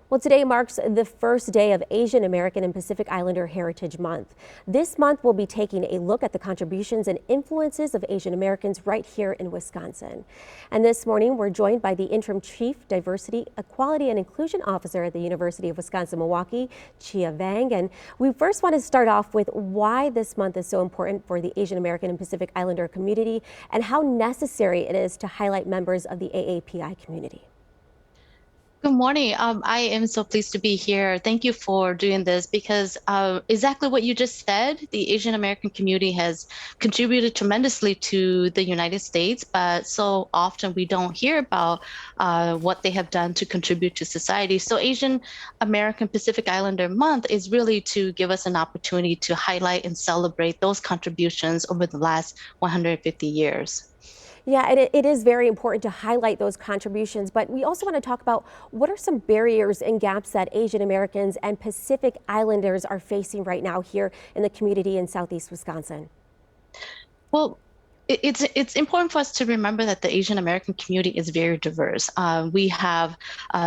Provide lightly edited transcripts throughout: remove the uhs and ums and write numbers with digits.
Well, today marks the first day of Asian American and Pacific Islander Heritage Month. This month, we'll be taking a look at the contributions and influences of Asian Americans right here in Wisconsin. And this morning, we're joined by the Interim Chief Diversity, Equality, and Inclusion Officer at the University of Wisconsin-Milwaukee, Chia Vang. And we first want to start off with why this month is so important for the Asian American and Pacific Islander community and how necessary it is to highlight members of the AAPI community. Good morning. I am so pleased to be here. Thank you for doing this because exactly what you just said, the Asian American community has contributed tremendously to the United States, but so often we don't hear about what they have done to contribute to society. So Asian American Pacific Islander Month is really to give us an opportunity to highlight and celebrate those contributions over the last 150 years. Yeah, and it is very important to highlight those contributions, but we also want to talk about what are some barriers and gaps that Asian Americans and Pacific Islanders are facing right now here in the community in Southeast Wisconsin. Well, it's important for us to remember that the Asian American community is very diverse. We have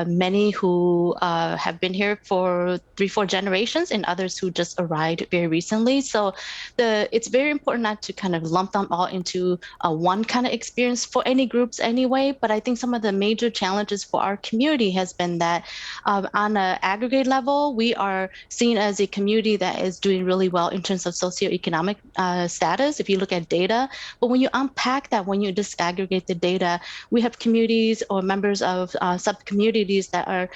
many who have been here for 3, 4 generations, and others who just arrived very recently. So it's very important not to kind of lump them all into one kind of experience for any groups anyway. But I think some of the major challenges for our community has been that on an aggregate level, we are seen as a community that is doing really well in terms of socioeconomic status. If you look at data, but when you unpack that, when you disaggregate the data, we have communities or members of sub-communities that are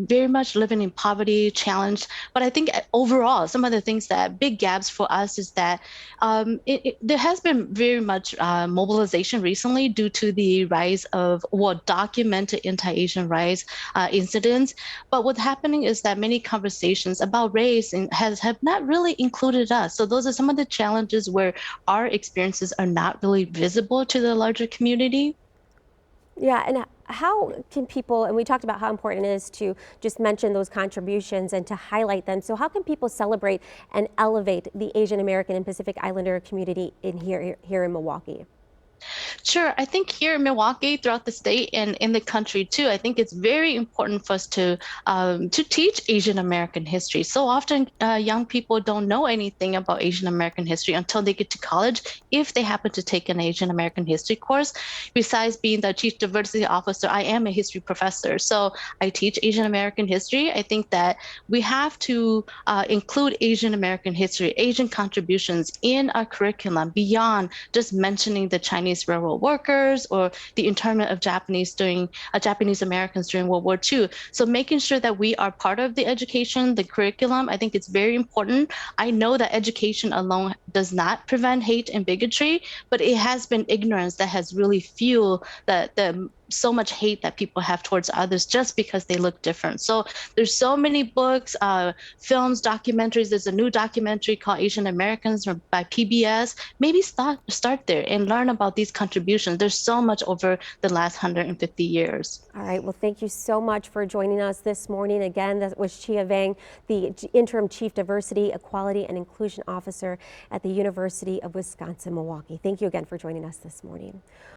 very much living in poverty, challenged. But I think overall, some of the things that big gaps for us is that there has been very much mobilization recently due to the rise of documented anti-Asian rights incidents. But what's happening is that many conversations about race have not really included us. So those are some of the challenges where our experiences are not really visible to the larger community. Yeah, and how can people, and we talked about how important it is to just mention those contributions and to highlight them. So how can people celebrate and elevate the Asian American and Pacific Islander community in here in Milwaukee? Sure. I think here in Milwaukee, throughout the state and in the country too, I think it's very important for us to teach Asian American history. So often, young people don't know anything about Asian American history until they get to college, if they happen to take an Asian American history course. Besides being the chief diversity officer, I am a history professor, so I teach Asian American history. I think that we have to include Asian American history, Asian contributions in our curriculum beyond just mentioning the Chinese railroad workers or the internment of Japanese Americans during World War II. So making sure that we are part of the education, the curriculum, I think it's very important. I know that education alone does not prevent hate and bigotry, but it has been ignorance that has really fueled the so much hate that people have towards others just because they look different. So there's so many books, films, documentaries. There's a new documentary called Asian Americans by PBS. Maybe start there and learn about these contributions. There's so much over the last 150 years. All right, well, thank you so much for joining us this morning. Again, that was Chia Vang, the Interim Chief Diversity, Equality, and Inclusion Officer at the University of Wisconsin-Milwaukee. Thank you again for joining us this morning.